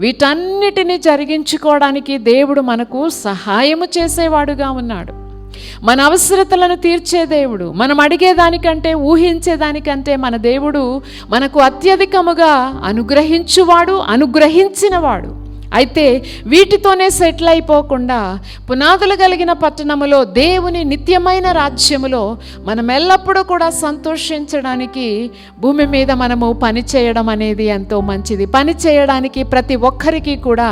వీటన్నిటినీ జరిగించుకోవడానికి దేవుడు మనకు సహాయము చేసేవాడుగా ఉన్నాడు. మన అవసరతలను తీర్చే దేవుడు. మనం అడిగేదానికంటే, ఊహించేదానికంటే మన దేవుడు మనకు అత్యధికముగా అనుగ్రహించువాడు, అనుగ్రహించినవాడు. అయితే వీటితోనే సెటిల్ అయిపోకుండా పునాదులు కలిగిన పట్టణములో, దేవుని నిత్యమైన రాజ్యములో మనం ఎల్లప్పుడూ కూడా సంతోషించడానికి భూమి మీద మనము పని చేయడం అనేది ఎంతో మంచిది. పని చేయడానికి ప్రతి ఒక్కరికి కూడా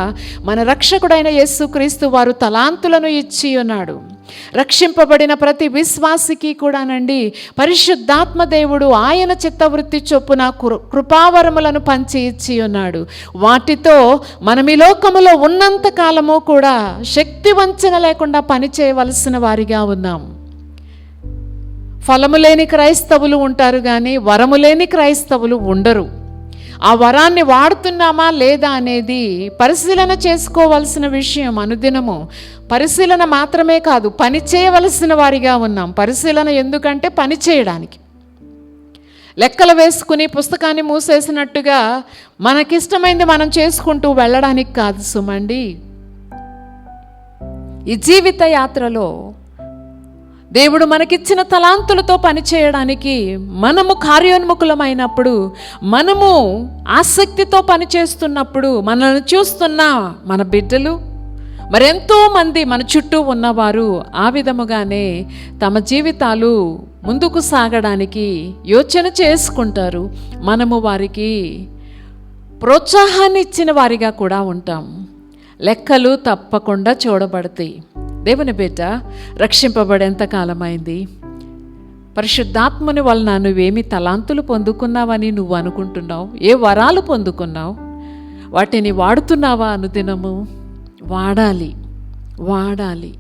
మన రక్షకుడైన యేసుక్రీస్తు వారు తలాంతులను ఇచ్చి ఉన్నాడు. రక్షింపబడిన ప్రతి విశ్వాసికి కూడానండి పరిశుద్ధాత్మ దేవుడు ఆయన చిత్తవృత్తి చొప్పున కృపావరములను పంచి ఇచ్చి ఉన్నాడు. వాటితో మనం ఈ లోకములో ఉన్నంత కాలము కూడా శక్తి వంచన లేకుండా పని చేయవలసిన వారిగా ఉన్నాం. ఫలము లేని క్రైస్తవులు ఉంటారు కానీ వరము లేని క్రైస్తవులు ఉండరు. ఆ వరాన్ని వాడుతున్నామా లేదా అనేది పరిశీలన చేసుకోవలసిన విషయం. అనుదినము పరిశీలన మాత్రమే కాదు, పని చేయవలసిన వారిగా ఉన్నాం. పరిశీలన ఎందుకంటే పని చేయడానికి. లెక్కలు వేసుకుని పుస్తకాన్ని మూసేసినట్టుగా మనకిష్టమైంది మనం చేసుకుంటూ వెళ్ళడానికి కాదు సుమండి. ఈ జీవిత యాత్రలో దేవుడు మనకిచ్చిన తలాంతులతో పనిచేయడానికి మనము కార్యోన్ముఖులమైనప్పుడు, మనము ఆసక్తితో పనిచేస్తున్నప్పుడు మనల్ని చూస్తున్న మన బిడ్డలు, మరెంతో మంది మన చుట్టూ ఉన్నవారు ఆ విధముగానే తమ జీవితాలు ముందుకు సాగడానికి యోచన చేసుకుంటారు. మనము వారికి ప్రోత్సాహాన్ని ఇచ్చిన వారిగా కూడా ఉంటాం. లెక్కలు తప్పకుండా చూడబడతాయి. దేవుని బిడ్డ రక్షింపబడేంత కాలమైంది? పరిశుద్ధాత్మని వలన నువ్వేమి తలాంతులు పొందుకున్నావని నువ్వు అనుకుంటున్నావు? ఏ వరాలు పొందుకున్నావు? వాటిని వాడుతున్నావా? అనుదినము వాడాలి, వాడాలి.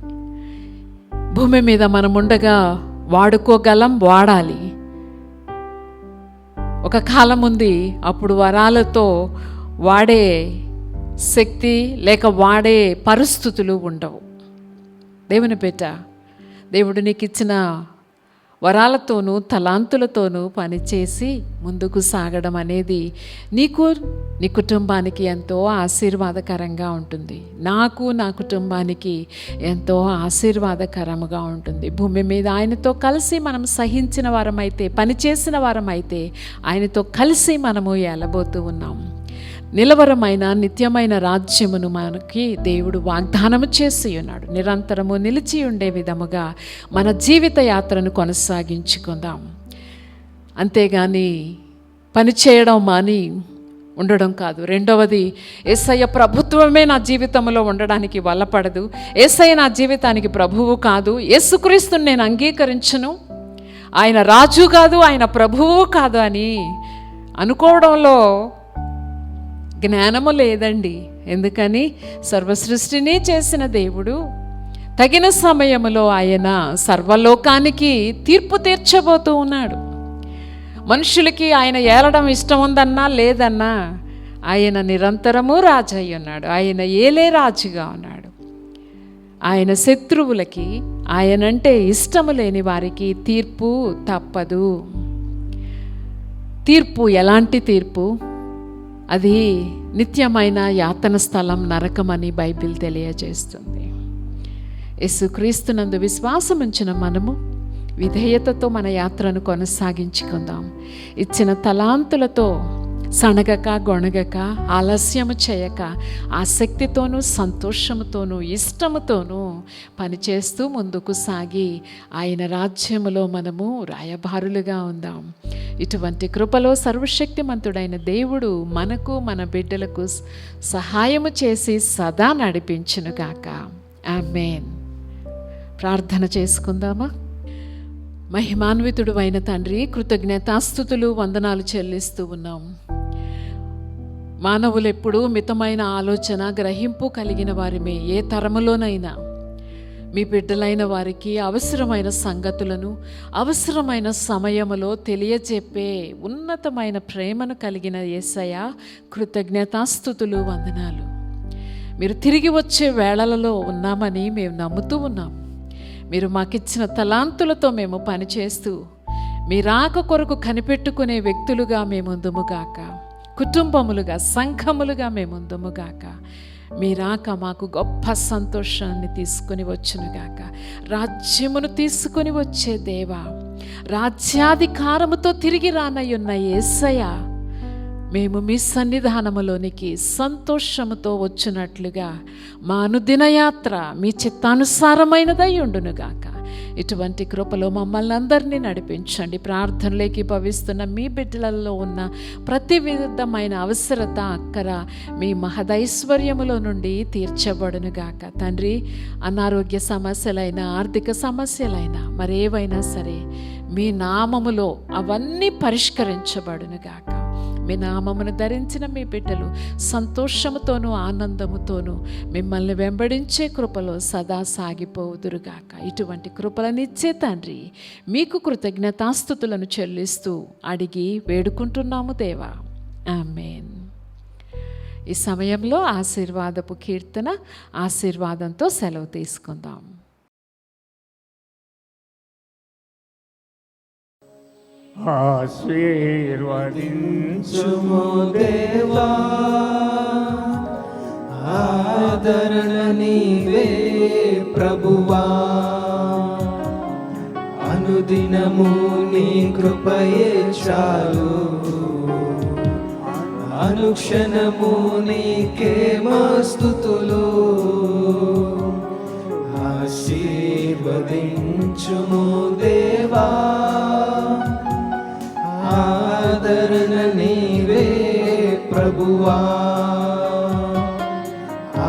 భూమి మీద మనం ఉండగా వాడుకోగలం, వాడాలి. ఒక కాలం ఉంది, అప్పుడు వరాలతో వాడే శక్తి లేక వాడే పరిస్థితులు ఉండవు. దేవుని బిడ్డ దేవుడు నీకు ఇచ్చిన వరాలతోనూ తలాంతులతోనూ పనిచేసి ముందుకు సాగడం అనేది నీకు నీ కుటుంబానికి ఎంతో ఆశీర్వాదకరంగా ఉంటుంది. నాకు నా కుటుంబానికి ఎంతో ఆశీర్వాదకరముగా ఉంటుంది. భూమి మీద ఆయనతో కలిసి మనం సహించిన వారమైతే, పనిచేసిన వారమైతే ఆయనతో కలిసి మనము ఏలబోతూ ఉన్నాం. నిలవరమైన నిత్యమైన రాజ్యమును మనకి దేవుడు వాగ్దానము చేసి ఉన్నాడు. నిరంతరము నిలిచి ఉండే విధముగా మన జీవిత యాత్రను కొనసాగించుకుందాం. అంతేగాని పనిచేయడం మాని ఉండడం కాదు. రెండవది, యేసయ్య ప్రభుత్వమే నా జీవితంలో ఉండడానికి వల్లపడదు, యేసయ్య నా జీవితానికి ప్రభువు కాదు, యేసుక్రీస్తుని నేను అంగీకరించను, ఆయన రాజు కాదు, ఆయన ప్రభువు కాదు అని అనుకోవడంలో జ్ఞానము లేదండి. ఎందుకని సర్వసృష్టిని చేసిన దేవుడు తగిన సమయంలో ఆయన సర్వలోకానికి తీర్పు తీర్చబోతూ ఉన్నాడు. మనుషులకి ఆయన ఏలడం ఇష్టం ఉందన్నా లేదన్నా ఆయన నిరంతరము రాజు అయి ఉన్నాడు. ఆయన ఏలే రాజుగా ఉన్నాడు. ఆయన శత్రువులకి ఆయనంటే ఇష్టము లేని వారికి తీర్పు తప్పదు. తీర్పు ఎలాంటి తీర్పు? అది నిత్యమైన యాతన స్థలం, నరకమని బైబిల్ తెలియజేస్తుంది. యేసుక్రీస్తునందు విశ్వాసం ఉంచిన మనము విధేయతతో మన యాత్రను కొనసాగించుకుందాం. ఇచ్చిన తలాంతులతో సణగక గొణగక ఆలస్యము చేయక ఆసక్తితోనూ సంతోషముతోనూ ఇష్టముతోనూ పనిచేస్తూ ముందుకు సాగి ఆయన రాజ్యములో మనము రాయబారులుగా ఉందాం. ఇటువంటి కృపలో సర్వశక్తిమంతుడైన దేవుడు మనకు మన బిడ్డలకు సహాయము చేసి సదా నడిపించునుగాక. ఆమేన్. ప్రార్థన చేసుకుందామా? మహిమాన్వితుడు అయిన తండ్రి, కృతజ్ఞతాస్తుతులు వందనాలు చెల్లిస్తూ ఉన్నాం. మానవులు ఎప్పుడూ మితమైన ఆలోచన గ్రహింపు కలిగిన వారిమే. ఏ తరములోనైనా మీ బిడ్డలైన వారికి అవసరమైన సంగతులను అవసరమైన సమయములో తెలియజెప్పే ఉన్నతమైన ప్రేమను కలిగిన యేసయ్య, కృతజ్ఞతాస్తుతులు వందనాలు. మీరు తిరిగి వచ్చే వేళలలో ఉన్నామని మేము నమ్ముతూ ఉన్నాం. మీరు మాకిచ్చిన తలాంతులతో మేము పనిచేస్తూ మీ రాక కొరకు కనిపెట్టుకునే వ్యక్తులుగా మేముందుముగాక, కుటుంబములుగా సంఘములుగా మేముందుముగాక. మీ రాక మాకు గొప్ప సంతోషాన్ని తీసుకొని వచ్చునుగాక. రాజ్యమును తీసుకొని వచ్చే దేవా, రాజ్యాధికారముతో తిరిగి రానయ్యున్న యేసయ్య, మేము మీ సన్నిధానములోనికి సంతోషముతో వచ్చినట్లుగా మా అనుదిన యాత్ర మీ చిత్తానుసారమైనదై ఉండునుగాక. ఇటువంటి కృపలో మమ్మల్ని అందరినీ నడిపించండి. ప్రార్థనలోకి భవిస్తున్న మీ బిడ్డలలో ఉన్న ప్రతి విధమైన అవసరత, అక్కర మీ మహదైశ్వర్యములో నుండి తీర్చబడునుగాక. తండ్రి, అనారోగ్య సమస్యలైనా ఆర్థిక సమస్యలైనా మరేవైనా సరే మీ నామములో అవన్నీ పరిష్కరించబడునుగాక. మీ నామమును ధరించిన మీ బిడ్డలు సంతోషముతోనూ ఆనందముతోనూ మిమ్మల్ని వెంబడించే కృపలో సదా సాగిపోవుదురుగాక. ఇటువంటి కృపలనిచ్చే తండ్రి, మీకు కృతజ్ఞతాస్తుతులను చెల్లిస్తూ అడిగి వేడుకుంటున్నాము దేవా. ఆమేన్. ఈ సమయంలో ఆశీర్వాదపు కీర్తన, ఆశీర్వాదంతో సెలవు తీసుకుందాం. ఆశీర్వదించుము దేవా, ఆదరణ నీవే ప్రభువా, అనుదినము నీ కృపయే చాలు, అనుక్షణము నీకే మా స్తుతులు. ఆశీర్వదించుము దేవా, ఆదరణ నీవే ప్రభువా,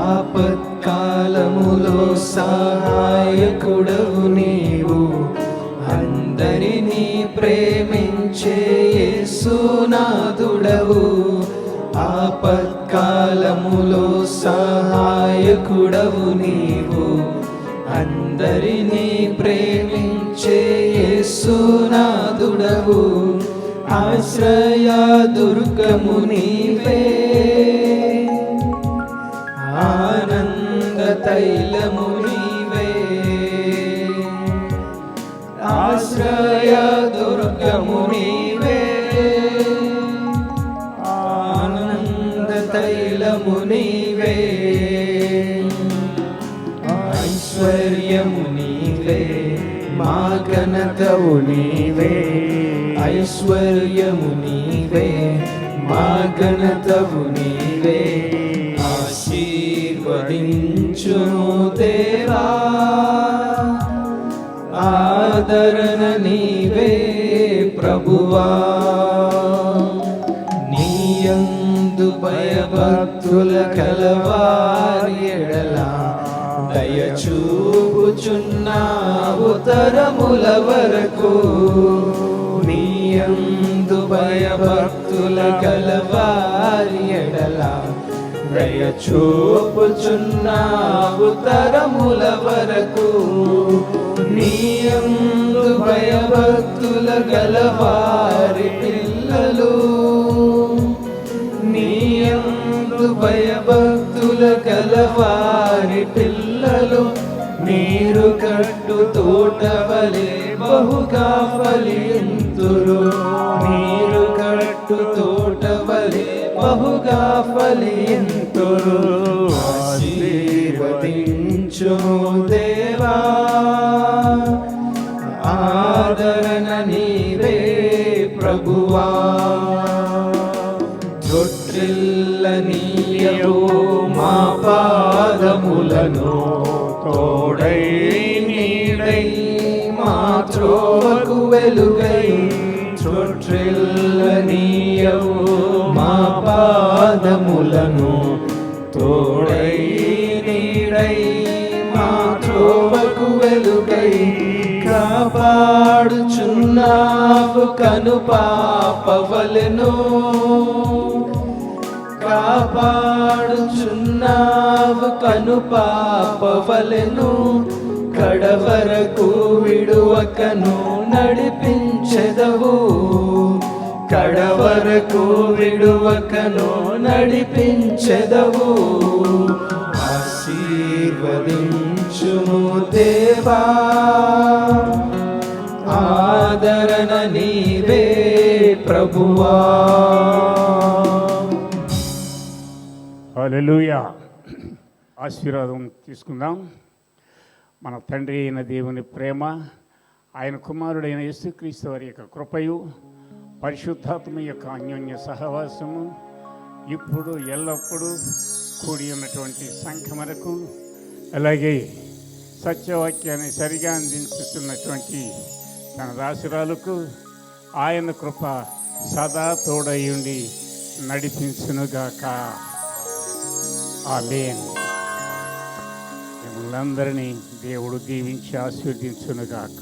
ఆపత్కాలములో సహాయకుడవు నీవు, అందరినీ ప్రేమించే యేసునాథుడవు. ఆపత్కాలములో సహాయకుడవు నీవు, అందరినీ ప్రేమించే యేసునాథుడవు. ఆశ్రయ దుర్గము నీవే, ఆనంద తైలము నీవే, ఆశ్రయ దుర్గము నీవే, ఆనంద తైలము నీవే, ఐశ్వర్యము నీవే, మా ఘనతవు నీవే, ఐశ్వర్యము నీవే, మా ఘనతవు నీవే, ఆశీర్వదించును దేవా, ఆదరణ నీవే ప్రభువా, నీయందు భయభక్తుల కలవారి ఎడల దయచూపుచున్నావు తరముల వరకు, నీయందు భయభక్తుల కలవారి ఎడల దయచూపుచున్నావు తరముల వరకు, నీయందు భయభక్తుల గలవారి పిల్లలు, నీయందు భయభక్తుల గలవారి పిల్లలు, నీరు కట్టు తోటవలే బహుగా ఫలింతురు, నీరు కట్టు తోటవలే బహుగా ఫలింతురు, ఆశీర్వదించుము దేవా, ఆదరణ నీవే ప్రభువా, తొట్టిల్లనీయవు మా పాదములను, తోడై నీడై మా త్రోవకు వెలుగై, తొట్టిల్లనీయవు మా పాదములను, తోడై నీడై మా త్రోవకు వెలుగై, కాపాడుచున్నావు కను పాపవలెను, కాపాడుచున్నావు కను పాపవలెను, కడవరకు విడువకను నడిపించెదవు, కడవరకు విడువకను నడిపించెదవు, ఆశీర్వదించుము దేవా, ఆదరణ నీవే ప్రభువా. హల్లెలూయా. ఆశీర్వాదం తీసుకుందాం. మన తండ్రి అయిన దేవుని ప్రేమ, ఆయన కుమారుడైన యేసుక్రీస్తు వారి యొక్క కృపయు, పరిశుద్ధాత్మ యొక్క అన్యోన్య సహవాసము ఇప్పుడు ఎల్లప్పుడూ కూడి ఉన్నటువంటి సంఘమునకు, అలాగే సత్యవాక్యాన్ని సరిగా అందించుతున్నటువంటి తన దాసురాలకు ఆయన కృప సదా తోడయుండి నడిపించునుగాక. ఆమేన్. మిమ్మల్ని అందరినీ దేవుడు దీవించి ఆశీర్వదించునుగాక.